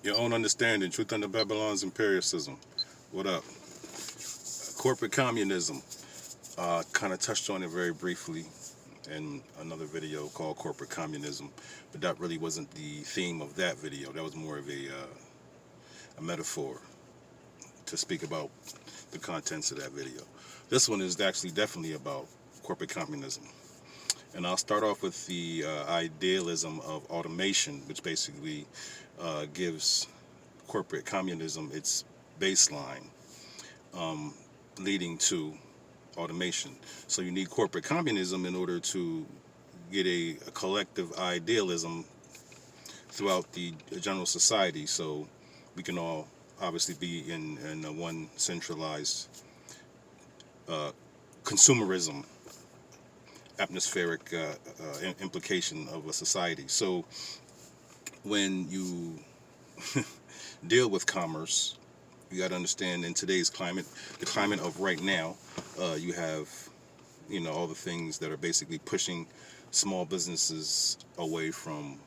Your own understanding, truth under Babylon's imperialism. What up? Corporate communism. Kind of touched on it very briefly in another video called Corporate Communism, but that really wasn't the theme of that video. That was more of a metaphor to speak about the contents of that video. This one is actually definitely about corporate communism. And I'll start off with the idealism of automation, which basically gives corporate communism its baseline, leading to automation. So you need corporate communism in order to get a collective idealism throughout the general society. So we can all obviously be in one centralized consumerism atmospheric implication of a society. So when you deal with commerce, you got to understand in today's climate, the climate of right now, you have, all the things that are basically pushing small businesses away from,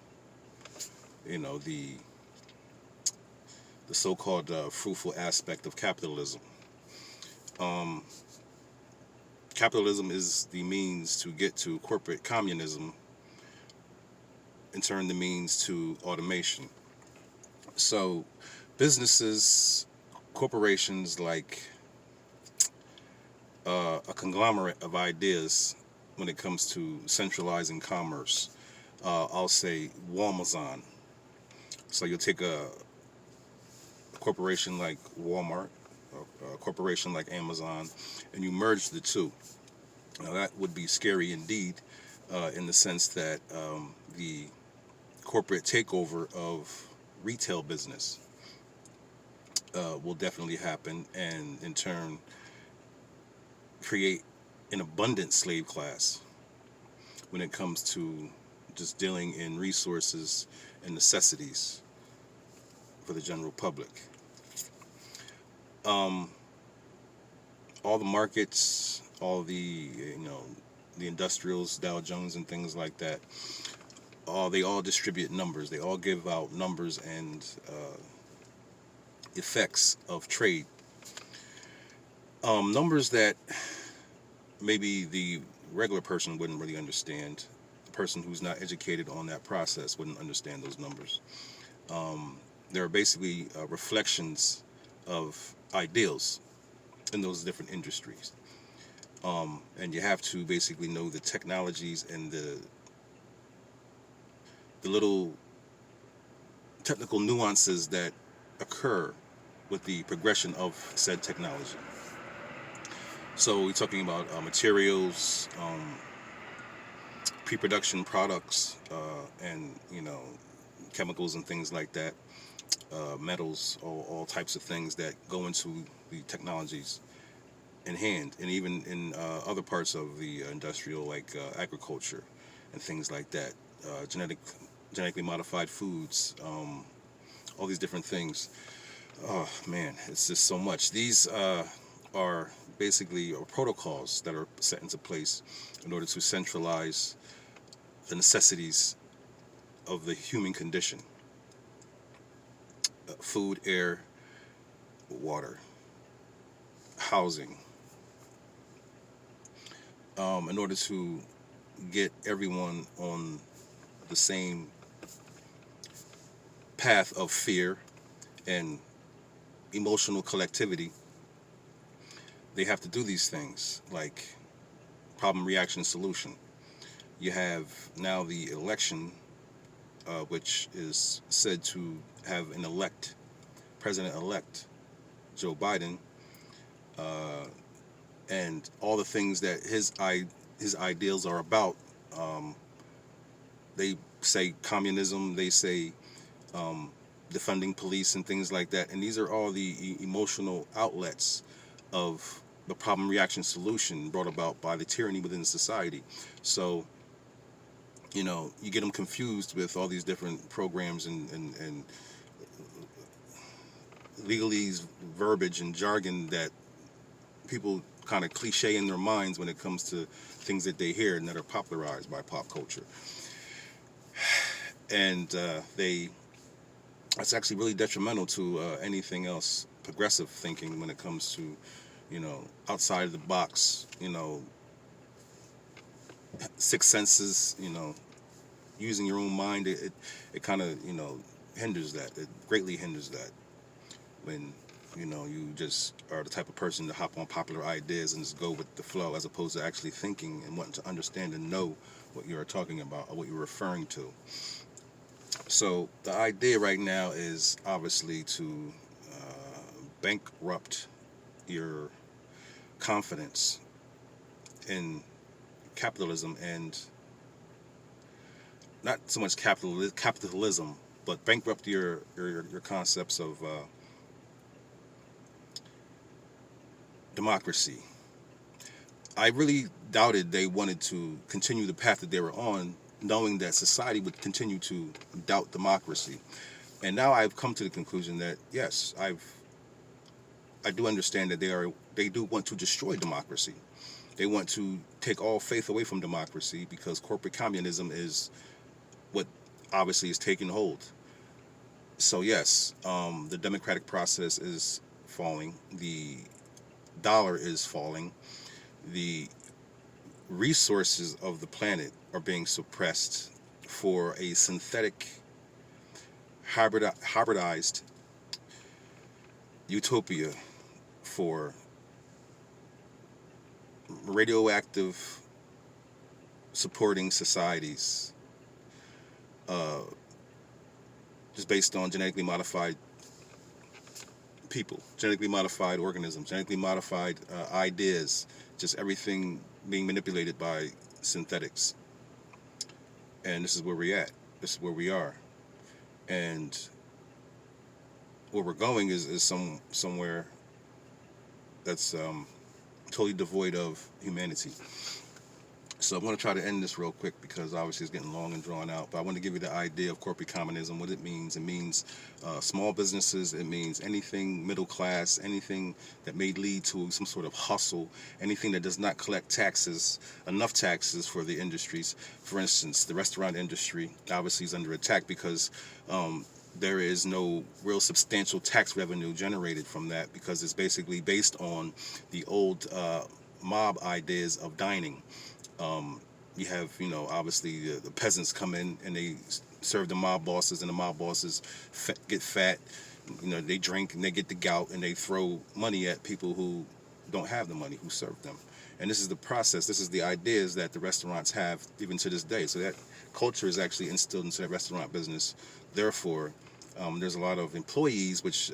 the so-called fruitful aspect of capitalism. Capitalism is the means to get to corporate communism, in turn the means to automation. So businesses, corporations like a conglomerate of ideas when it comes to centralizing commerce. I'll say Walmazon. So you'll take a corporation like Walmart, a corporation like Amazon, and you merge the two. Now that would be scary indeed, in the sense that the corporate takeover of retail business will definitely happen, and in turn create an abundant slave class when it comes to just dealing in resources and necessities for the general public. All the markets, all the industrials, Dow Jones and things like that, they all distribute numbers. They all give out numbers and effects of trade. Numbers that maybe the regular person wouldn't really understand. The person who's not educated on that process wouldn't understand those numbers. They're basically reflections of ideals in those different industries. And you have to basically know the technologies and the little technical nuances that occur with the progression of said technology. So we're talking about materials, pre-production products, and chemicals and things like that, metals, all types of things that go into the technologies in hand, and even in other parts of the industrial, like agriculture and things like that, genetically modified foods, all these different things. Oh man, it's just so much. These are basically protocols that are set into place in order to centralize the necessities of the human condition: food, air, water, housing, in order to get everyone on the same path of fear and emotional collectivity. They have to do these things like problem, reaction, solution. You have now the election, which is said to have an president-elect, Joe Biden, and all the things that his ideals are about. They say communism, they say defunding police and things like that, and these are all the emotional outlets of the problem, reaction, solution brought about by the tyranny within society. So you get them confused with all these different programs and legalese, verbiage and jargon that people kind of cliche in their minds when it comes to things that they hear and that are popularized by pop culture. And they That's actually really detrimental to anything else progressive thinking when it comes to, outside of the box, six senses, using your own mind. It kind of, hinders that. It greatly hinders that when, you just are the type of person to hop on popular ideas and just go with the flow as opposed to actually thinking and wanting to understand and know what you're talking about or what you're referring to. So the idea right now is obviously to bankrupt your confidence in capitalism, and not so much capitalism, but bankrupt your concepts of democracy. I really doubted they wanted to continue the path that they were on, knowing that society would continue to doubt democracy. And now I've come to the conclusion that yes, I do understand that they do want to destroy democracy. They want to take all faith away from democracy because corporate communism is what obviously is taking hold. So yes, the democratic process is falling. The dollar is falling. The resources of the planet are being suppressed for a synthetic, hybridized utopia for radioactive supporting societies, uh, just based on genetically modified people, genetically modified organisms, genetically modified ideas, just everything being manipulated by synthetics. And this is where we're at. This is where we are. And where we're going is somewhere that's totally devoid of humanity. So I'm going to try to end this real quick because obviously it's getting long and drawn out. But I want to give you the idea of corporate communism, what it means. It means small businesses. It means anything middle class, anything that may lead to some sort of hustle, anything that does not collect taxes, enough taxes for the industries. For instance, the restaurant industry obviously is under attack because there is no real substantial tax revenue generated from that because it's basically based on the old mob ideas of dining. You have, obviously the peasants come in and they serve the mob bosses, and the mob bosses get fat. They drink and they get the gout, and they throw money at people who don't have the money, who serve them. And this is the process. This is the ideas that the restaurants have even to this day. So that culture is actually instilled into the restaurant business. Therefore, there's a lot of employees which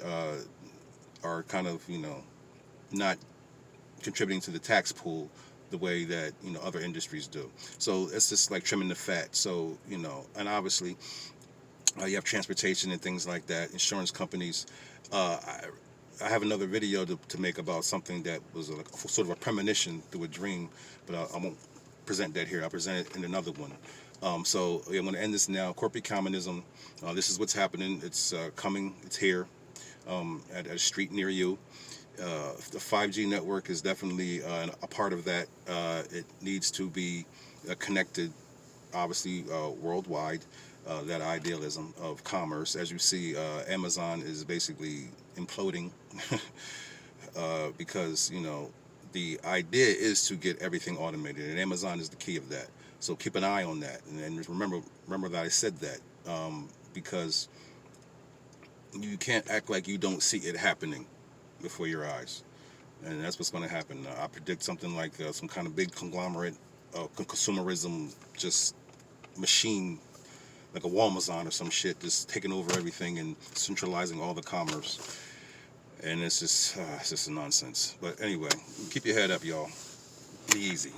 are kind of, not contributing to the tax pool the way that other industries do. So it's just like trimming the fat. So and obviously you have transportation and things like that, insurance companies. I have another video to make about something that was sort of a premonition through a dream, but I won't present that here. I'll present it in another one. So I'm going to end this now. Corporate communism. This is what's happening. It's coming. It's here at a street near you. The 5G network is definitely a part of that. It needs to be connected, obviously, worldwide. That idealism of commerce. As you see, Amazon is basically imploding because, the idea is to get everything automated, and Amazon is the key of that. So keep an eye on that, and remember that I said that because you can't act like you don't see it happening before your eyes, and that's what's going to happen. I predict something like some kind of big conglomerate, consumerism, just machine, like a Walmazon or some shit, just taking over everything and centralizing all the commerce. And it's just nonsense. But anyway, keep your head up, y'all. Be easy.